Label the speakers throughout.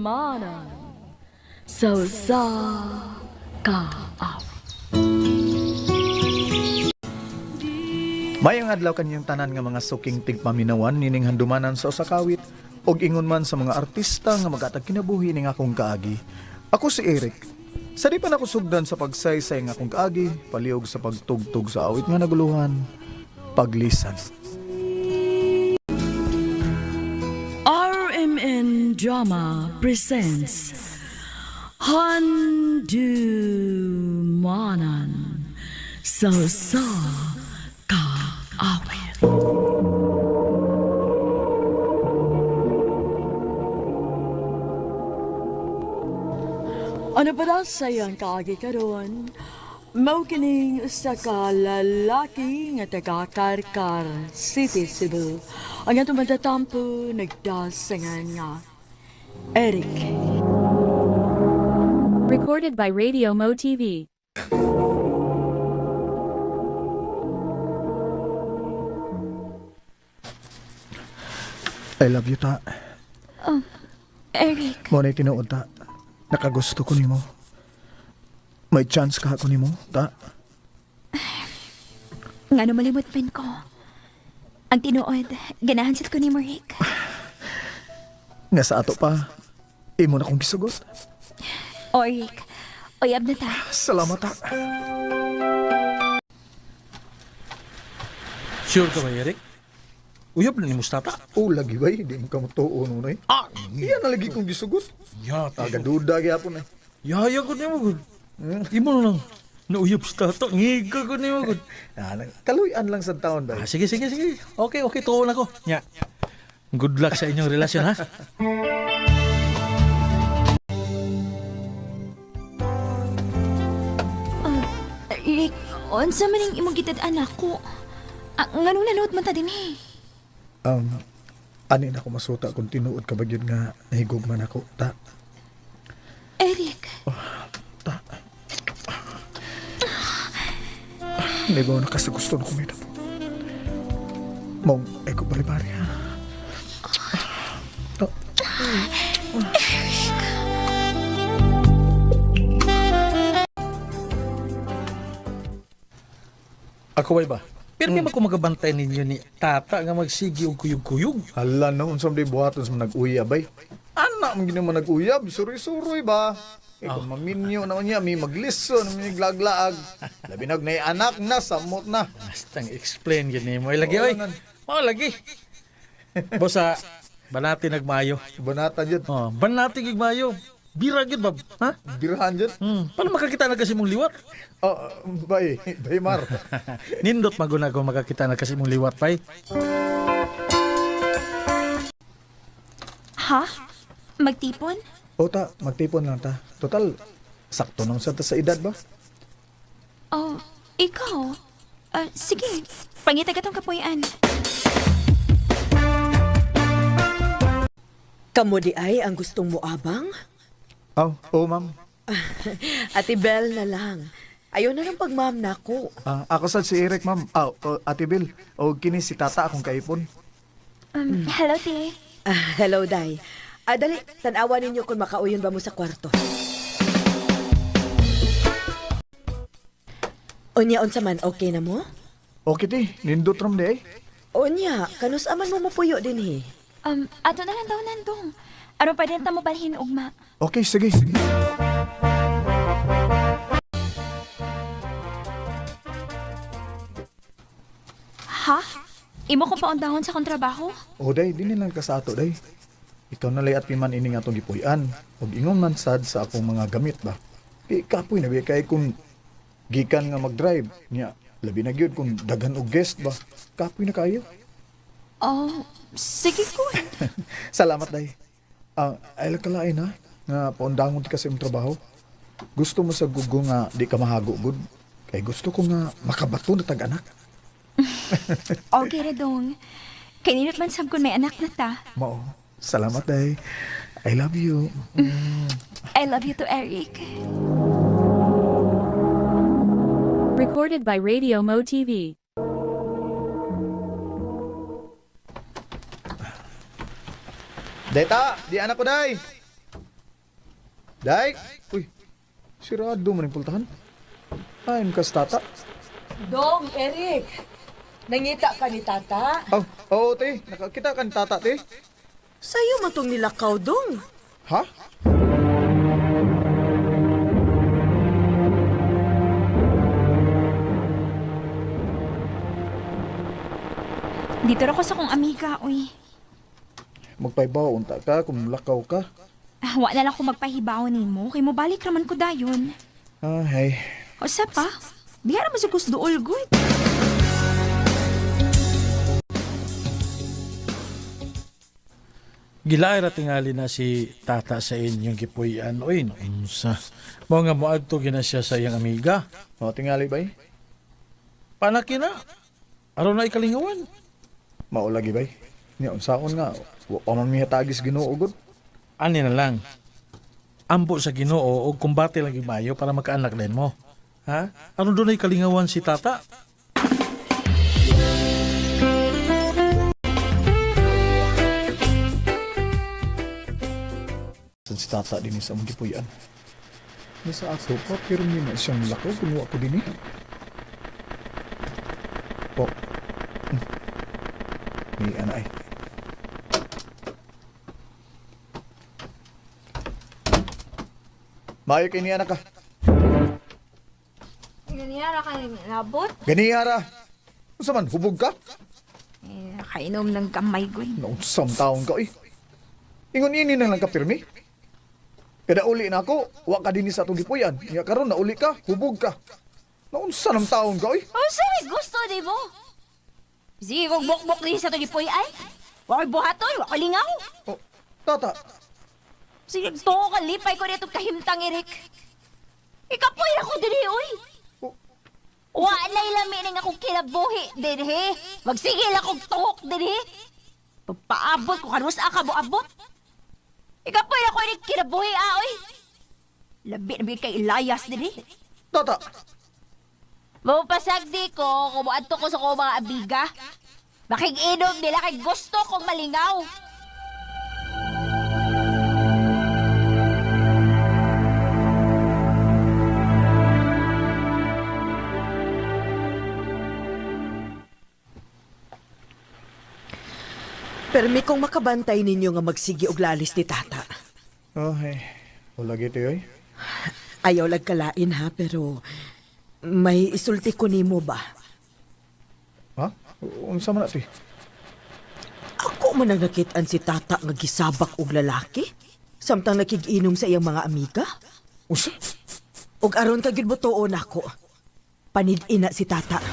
Speaker 1: manan sa kaawit.
Speaker 2: Mayang adlaw kanyang tanan nga mga suking tigpaminawan nining handumanan sa usakawit og ingon man sa mga artista nga magatag kinabuhi ning akong kaagi. Ako si Eric. Sa di pa na ko sugdan sa pagsaysay nga akong kaagi, paliog sa pagtugtog sa awit nga naguluhan, paglisan.
Speaker 1: RMN Drama presents Handumanan sa kaawit. Ano ba daw sayang kaagi karon? Mao kining usa ka lalaki nga taga Karkar City, Cebu. Ang atong matatampo nagdasangan nga Eric.
Speaker 3: Recorded by Radio Mo TV.
Speaker 2: I love you, ta.
Speaker 4: Eric,
Speaker 2: Mo na tinuod, ta. Nakagusto ko nimo. May chance ka ako nimo, ta.
Speaker 4: nga malimot pin ko. Ang tinuod, ganahan sila ko ni Rick.
Speaker 2: Nga sa ato pa, imo na kong gisugot.
Speaker 4: O Rick, uyab na ta.
Speaker 2: Salamat, ta.
Speaker 5: Sure ka ba, Eric? Uyab na ni Mustata.
Speaker 2: Oh, lagi ba? Hindi mo ka matuo nunay. Iyan na lagi kong gisugot.
Speaker 5: Yata.
Speaker 2: Agaduda gyapon eh.
Speaker 5: Yaya ko niya magod. Imo na lang. Nauyab sa tata. Ngiga ko niya magod.
Speaker 2: Kaluyan lang sa taon ba?
Speaker 5: Sige. Okay, tuon ako. Nya. Good luck sa inyong relasyon, ha?
Speaker 4: Rick, unsa man yung imong gitad anak ko? Nga nanood man ta din eh.
Speaker 2: Ani na ako masuta kung tinuod ka ba yun nga nahigugman ako, ta.
Speaker 4: Eric,
Speaker 2: Hindi ba na kasi gusto na kumita po. Mong, ay ko bari-bari ha.
Speaker 5: Ako ba? Pero di ko magabantay ninyo ni tata nga magsigi og kuyog-kuyog.
Speaker 2: Hala na, unsam di buhaton sa nag-uyab ay. Anak, mga naman nag-uyab, suroy-suroy ba? Kung maminyo naman niya, may maglison, may glaglaag. Labi na anak na, samot na.
Speaker 5: Bastang explain yun ni mo. Ay lagi, oy. Lagi. Bosa, banati nagmayo.
Speaker 2: Banata dyan.
Speaker 5: Banati nagmayo. Bira yun, bab. Ha?
Speaker 2: Birahan dyan.
Speaker 5: Paano makakita na kasi mong liwat?
Speaker 2: Bay Mar.
Speaker 5: Nindot maguna ko makakita na kasi mong liwat, pay.
Speaker 4: ha? Magtipon?
Speaker 2: O ta, magtipon lang ta. Total, sakto nang sa edad ba?
Speaker 4: Oh, ikaw? Sige, pangita ka tong kapuyan.
Speaker 6: Kamo di ay ang gustong mo abang?
Speaker 2: Oo, ma'am.
Speaker 6: Ate Bel na lang. Ayaw na ng pagmam na ako.
Speaker 2: Ako sad si Eric, ma'am. Ate Bill. O kini si tata akong kaipon.
Speaker 4: Hello, Ti.
Speaker 6: Hello, Day. Dali, tanawa ninyo kung makauyon ba mo sa kwarto. Unya, unsa man, okay na mo?
Speaker 2: Okay ti, nindot ram di ay.
Speaker 6: Unya, kanus aman mo mapuyo din eh.
Speaker 4: Ato na lang daw nandong. Aron pa din ta mo balhin ugma.
Speaker 2: Okay, sige.
Speaker 4: Ha? Imo ko paundahon sa kontrabaho?
Speaker 2: O day, di nilang ka sa ato day. Ikaw na layat piman ini nga itong gipuyan. O ingon man sad sa akong mga gamit ba. Kapoy na kay kung gikan nga mag-drive. Nya, labi na gyud kung dagan og guest ba. Kapoy na kayo.
Speaker 4: Oh, sige ko.
Speaker 2: Salamat day. Ay lang kalain ha. Nga paundangon ti kasi yung trabaho. Gusto mo sa gugo nga di ka mahago gud. Kay gusto ko nga makabato na tag-anak.
Speaker 4: Okay ra dong. Kaninot man sab kun may anak na ta.
Speaker 2: Mao. Salamat day. I love you.
Speaker 4: I love you to Eric.
Speaker 3: Recorded by Radio Mo TV.
Speaker 2: Deta, di anak ko day. Day! Uy, sirado man yung pultahan. Ayun ka sa tata.
Speaker 6: Dong, Eric. Nangita ka ni tata?
Speaker 2: Oh, oo, te. Nakakita ka ni tata, te.
Speaker 6: Sa'yo matong nilakaw, Dong.
Speaker 2: Ha?
Speaker 4: Dito ra ko sa kong amiga, uy.
Speaker 2: Magpaibaw, unta ka kung lakaw ka.
Speaker 4: Wa na lang ko magpahibaw nimo, kay mo balik raman ko dayon.
Speaker 2: Ah, hey.
Speaker 4: O sa pa, di ra man sa kusdool, good.
Speaker 5: Gilay ra tingali na si tata sa inyong gipuy-an. Uy, naunsa. Mao nga moadto gina siya sa iyang amiga.
Speaker 2: O, tingali ba
Speaker 5: Panaki na. Aron na ikalingawan.
Speaker 2: Maulagi ba Niya, unsaon nga. Wa pa man miya tagis ginuugod.
Speaker 5: Ani na lang. Ampo sa Ginoo og kumbate lagi mayo para magkaanak din mo. Ha? Aron doon ay kalingawan si tata?
Speaker 2: San si tata din sa mong gipuyan. Ni sa ato pa, pero hindi na siyang lakaw. Gumawa ko din Po. Ni anay. Mayo kay ni anak ka.
Speaker 4: Ganiyara ka labot?
Speaker 2: Ganiyara. Unsa man, hubog ka?
Speaker 4: Kainom ng kamay ko.
Speaker 2: Naunsam taon ka, eh. Ingon ini na lang ka pirmi. Kada uli na ako, wa ka din sa atong gipuyan. Nga karon na uli ka, hubog ka. Naunsa ng taon ka, eh.
Speaker 4: Oh, sorry, gusto di mo. Sige, kung bok-bok din sa tulipoy ay. Wakay buhatoy, wakay lingaw.
Speaker 2: Oh, tata,
Speaker 4: Sige, to ka lipay ko dito kahimtang, Eric. Ikapoy ako diri, uy.
Speaker 2: oh,
Speaker 4: Walay lami nang akong kinabuhi, diri. Magsigil akong tuhok, diri. Papaabot ko kanus aka mo abot. Ikapoy ako ni kinabuhi, oy. Labi na bigay kay Elias, diri.
Speaker 2: tata.
Speaker 4: Mapasagdi ko, kumuadto ko sa ko mga abiga. Makig-inom nila kay gusto kong malingaw.
Speaker 6: Permi kong makabantay ninyo nga magsigi og lalis ni tata.
Speaker 2: Oh, hey. Wala gito, eh.
Speaker 6: Ayaw lagkalain ha, pero may isulti ko nimo ba?
Speaker 2: Ha? Unsa man nato, eh.
Speaker 6: Ako man ang nakitaan si tata nga gisabak og lalaki? Samtang nakig-inom sa iyang mga amiga?
Speaker 2: Unsa?
Speaker 6: Og aron ka gyud butuon ako. Panid-ina si tata.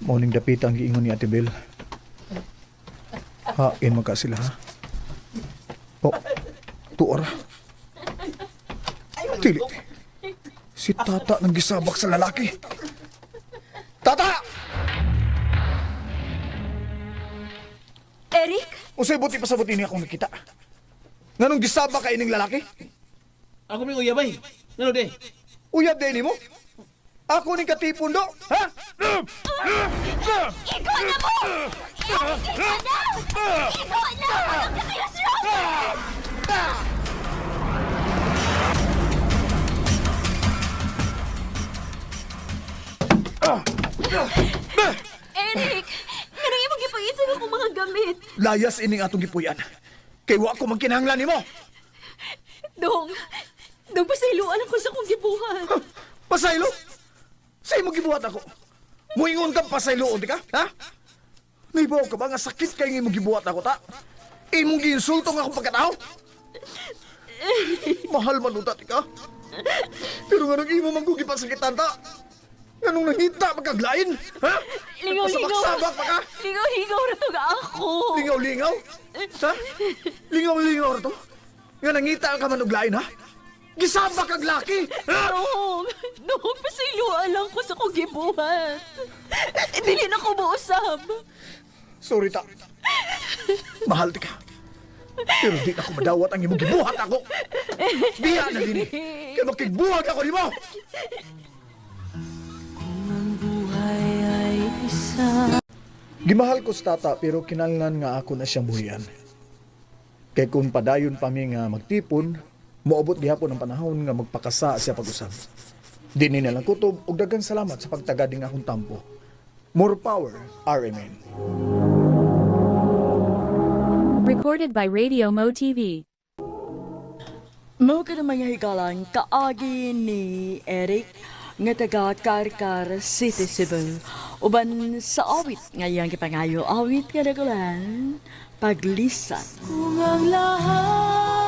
Speaker 2: Morning dapit ang giingon ni Ate Bel. Hain magka sila, ha? Oh, tuora. Tili. Si tata nang gisabak sa lalaki. Tata!
Speaker 6: Eric?
Speaker 2: Usay buti pa sa buti niya akong nakita. Nganong gisabak ka ining lalaki?
Speaker 7: Ako may uyabay. Ano de?
Speaker 2: Uyab din mo? Ako ning katipon do, ha?
Speaker 4: Ikaw na mo! Ikaw na! Ikaw na! Walang kakayos Eric! Kanang imong gipagisan ako mga gamit.
Speaker 2: Layas ining atong gipuyan. Kay wa ko magkinahanglan nimo.
Speaker 4: Dong! Dong, pasailuan ako sa kong gibuhan.
Speaker 2: Pasaylo? Sa imo gibuhat ako. Muingon ka pasayloon di ka, ha? Naibaw ka ba nga sakit kay imong gibuhat ako ta? Imong giinsulto nga akong pagkatao? Mahal man utat ka. Pero nga nang imo manggugi pa sakitan ta. Anong nangita magkaglain? Ha?
Speaker 4: Lingaw-lingaw!
Speaker 2: Sabak-sabak pa ka?
Speaker 4: Lingaw-lingaw na to nga ako!
Speaker 2: Lingaw-lingaw? Ha? Lingaw-lingaw na to? Nga nangita ka man og lain, ha? Gisabak kag laki! Ha?
Speaker 4: Dong! Dong, pasailuan lang ko sa kong gibuhan. Dili na ko mausap.
Speaker 2: Sorry ta. Mahal ti ka. Pero di na ko madawat ang imong gibuhat ako. Biya na din. Kaya makigbuhat ako di mo. Gimahal ko sa tata pero kinahanglan nga ako na siyang buhian. Kay kung padayon pa mi nga magtipon, moabot gihapon ang panahon nga magpakasa siya pag-usab. Di ni nalang kutob ug daghang salamat sa pagtagad ning akong tampo. More power, RMN.
Speaker 3: Recorded by Radio Mo TV.
Speaker 1: Mao ka na mga higalan kaagi ni Eric nga taga Karkar City, Cebu. Uban sa awit ngayang kipangayo awit nga nagulan paglisan.
Speaker 8: Kung ang lahat